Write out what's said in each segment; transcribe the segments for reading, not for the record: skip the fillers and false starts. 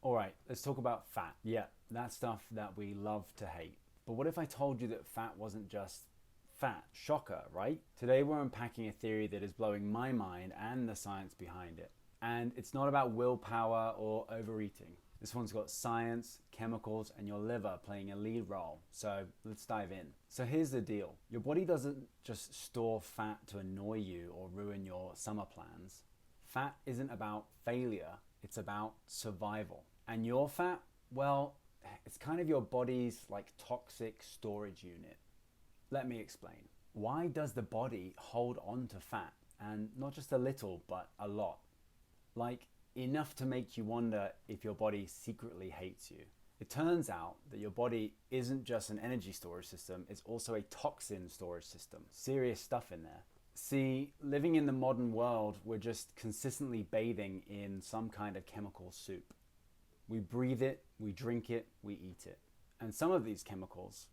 All right, let's talk about fat. Yeah, that stuff that we love to hate. But what if I told you that fat wasn't just fat? Shocker, right? Today we're unpacking a theory that is blowing my mind and the science behind it. And it's not about willpower or overeating. This one's got science, chemicals, and your liver playing a lead role. So let's dive in. So here's the deal. Your body doesn't just store fat to annoy you or ruin your summer plans. Fat isn't about failure, it's about survival. And your fat, well, it's kind of your body's like toxic storage unit. Let me explain. Why does the body hold on to fat? And not just a little, but a lot. Like enough to make you wonder if your body secretly hates you. It turns out that your body isn't just an energy storage system, it's also a toxin storage system. Serious stuff in there. See, living in the modern world, we're just consistently bathing in some kind of chemical soup. We breathe it, we drink it, we eat it. And some of these chemicals,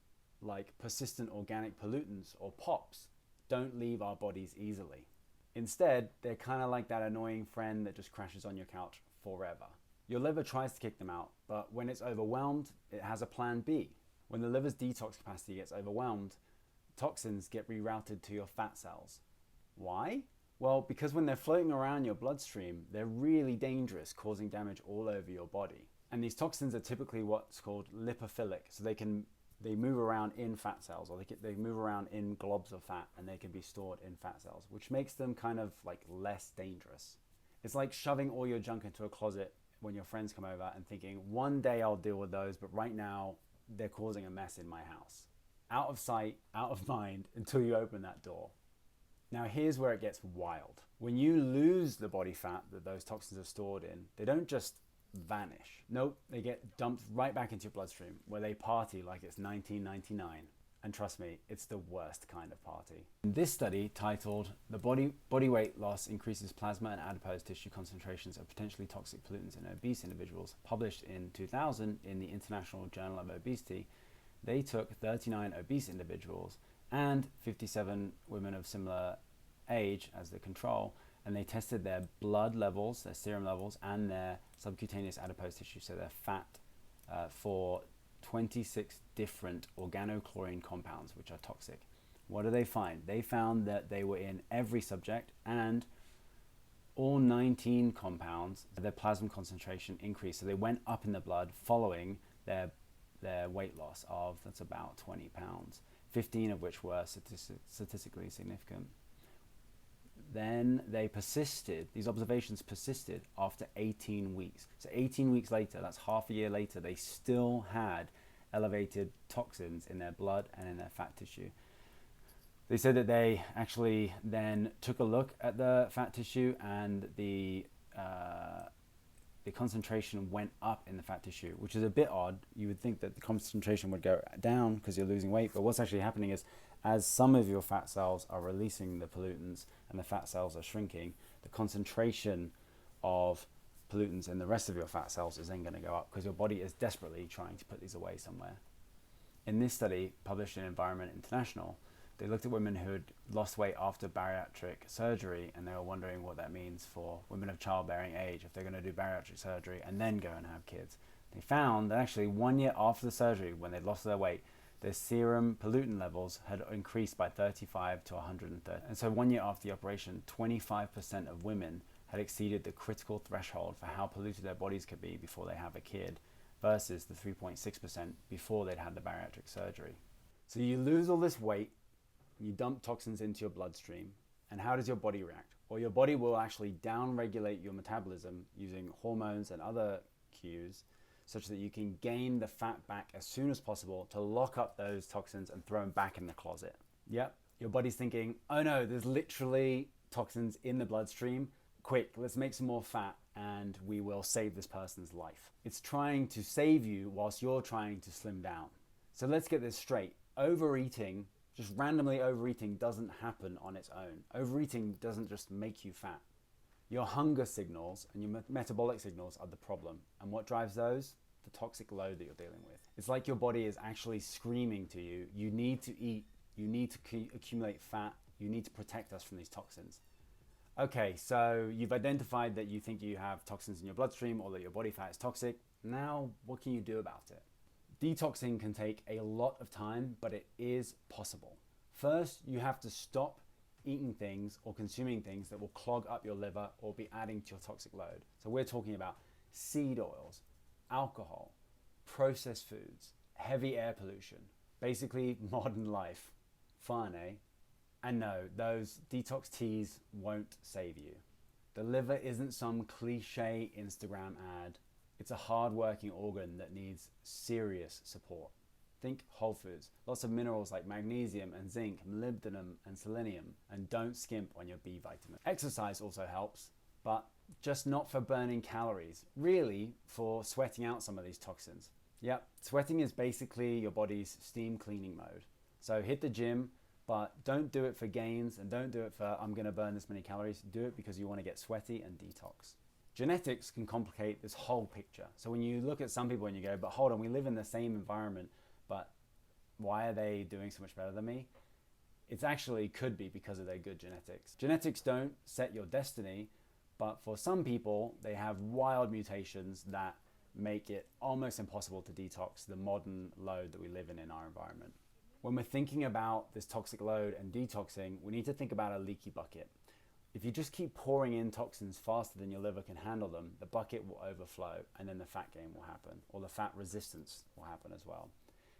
like persistent organic pollutants or POPs, don't leave our bodies easily. Instead, they're kind of like that annoying friend that just crashes on your couch forever. Your liver tries to kick them out, but when it's overwhelmed, it has a plan B. When the liver's detox capacity gets overwhelmed, toxins get rerouted to your fat cells. Why? Well, because when they're floating around your bloodstream, they're really dangerous, causing damage all over your body. And these toxins are typically what's called lipophilic, so they move around in fat cells, or they move around in globs of fat, and they can be stored in fat cells, which makes them kind of like less dangerous. It's like shoving all your junk into a closet when your friends come over and thinking, one day I'll deal with those, but right now they're causing a mess in my house. Out of sight, out of mind, until you open that door. Now here's where it gets wild. When you lose the body fat that those toxins are stored in, they don't just vanish. Nope, they get dumped right back into your bloodstream where they party like it's 1999. And trust me, it's the worst kind of party. In this study titled "The Body Weight Loss Increases Plasma and Adipose Tissue Concentrations of Potentially Toxic Pollutants in Obese Individuals," published in 2000 in the International Journal of Obesity, they took 39 obese individuals and 57 women of similar age as the control, and they tested their blood levels, their serum levels, and their subcutaneous adipose tissue, so their fat, for 26 different organochlorine compounds, which are toxic. What do they find? They found that they were in every subject, and all 19 compounds, their plasma concentration increased. So they went up in the blood following their weight loss of, that's about 20 pounds, 15 of which were statistically significant. Then these observations persisted after 18 weeks. So 18 weeks later, that's half a year later, they still had elevated toxins in their blood and in their fat tissue. They said that they actually then took a look at the fat tissue, and the concentration went up in the fat tissue, which is a bit odd. You would think that the concentration would go down because you're losing weight, but what's actually happening is, as some of your fat cells are releasing the pollutants and the fat cells are shrinking, the concentration of pollutants in the rest of your fat cells is then going to go up because your body is desperately trying to put these away somewhere. In this study, published in Environment International, they looked at women who had lost weight after bariatric surgery, and they were wondering what that means for women of childbearing age if they're going to do bariatric surgery and then go and have kids. They found that actually 1 year after the surgery, when they'd lost their weight, their serum pollutant levels had increased by 35 to 130. And so 1 year after the operation, 25% of women had exceeded the critical threshold for how polluted their bodies could be before they have a kid, versus the 3.6% before they'd had the bariatric surgery. So you lose all this weight, you dump toxins into your bloodstream, and how does your body react? Well, your body will actually down-regulate your metabolism using hormones and other cues, such that you can gain the fat back as soon as possible to lock up those toxins and throw them back in the closet. Yep, your body's thinking, oh no, there's literally toxins in the bloodstream. Quick, let's make some more fat and we will save this person's life. It's trying to save you whilst you're trying to slim down. So let's get this straight. Overeating, just randomly overeating, doesn't happen on its own. Overeating doesn't just make you fat. Your hunger signals and your metabolic signals are the problem. And what drives those? The toxic load that you're dealing with. It's like your body is actually screaming to you, you need to eat, you need to accumulate fat, you need to protect us from these toxins. Okay, so you've identified that you think you have toxins in your bloodstream or that your body fat is toxic. Now, what can you do about it? Detoxing can take a lot of time, but it is possible. First, you have to stop eating things or consuming things that will clog up your liver or be adding to your toxic load. So we're talking about seed oils, alcohol, processed foods, heavy air pollution, basically modern life. Fun, eh? And no, those detox teas won't save you. The liver isn't some cliche Instagram ad. It's a hard-working organ that needs serious support. Think whole foods, lots of minerals like magnesium and zinc, molybdenum and selenium, and don't skimp on your B vitamin. Exercise also helps, but just not for burning calories, really for sweating out some of these toxins. Yep, sweating is basically your body's steam cleaning mode. So hit the gym, but don't do it for gains and don't do it for I'm gonna burn this many calories. Do it because you wanna get sweaty and detox. Genetics can complicate this whole picture. So when you look at some people and you go, but hold on, we live in the same environment, but why are they doing so much better than me? It's actually could be because of their good genetics. Genetics don't set your destiny, but for some people, they have wild mutations that make it almost impossible to detox the modern load that we live in our environment. When we're thinking about this toxic load and detoxing, we need to think about a leaky bucket. If you just keep pouring in toxins faster than your liver can handle them, the bucket will overflow and then the fat gain will happen, or the fat resistance will happen as well.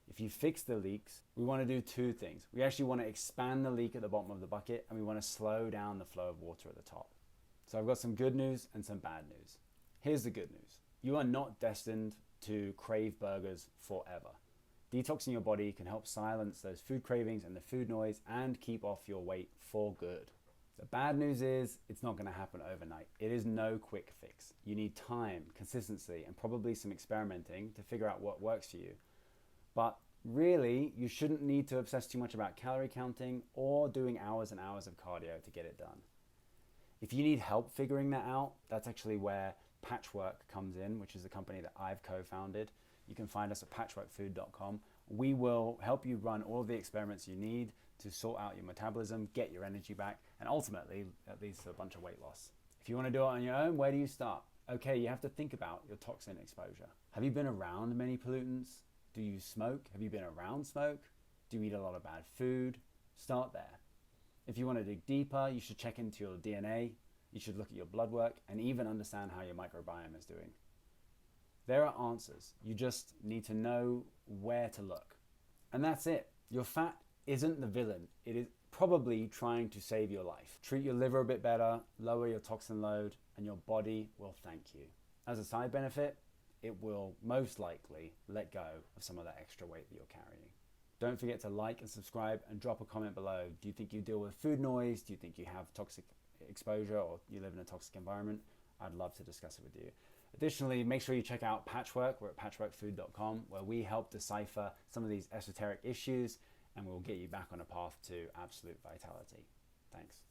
If you fix the leaks, we want to do two things. We actually want to expand the leak at the bottom of the bucket, and we want to slow down the flow of water at the top. So I've got some good news and some bad news. Here's the good news. You are not destined to crave burgers forever. Detoxing your body can help silence those food cravings and the food noise and keep off your weight for good. The bad news is it's not going to happen overnight. It is no quick fix. You need time, consistency, and probably some experimenting to figure out what works for you. But really, you shouldn't need to obsess too much about calorie counting or doing hours and hours of cardio to get it done. If you need help figuring that out, that's actually where Patchwork comes in, which is a company that I've co-founded. You can find us at patchworkfood.com. We will help you run all the experiments you need to sort out your metabolism, get your energy back, and ultimately, that leads to a bunch of weight loss. If you want to do it on your own, where do you start? Okay, you have to think about your toxin exposure. Have you been around many pollutants? Do you smoke? Have you been around smoke? Do you eat a lot of bad food? Start there. If you want to dig deeper, you should check into your DNA. You should look at your blood work and even understand how your microbiome is doing. There are answers. You just need to know where to look. And that's it. Your fat isn't the villain. It is probably trying to save your life. Treat your liver a bit better, lower your toxin load, and your body will thank you. As a side benefit, it will most likely let go of some of that extra weight that you're carrying. Don't forget to like and subscribe and drop a comment below. Do you think you deal with food noise? Do you think you have toxic exposure or you live in a toxic environment? I'd love to discuss it with you. Additionally, make sure you check out Patchwork. We're at patchworkfood.com, where we help decipher some of these esoteric issues and we'll get you back on a path to absolute vitality. Thanks.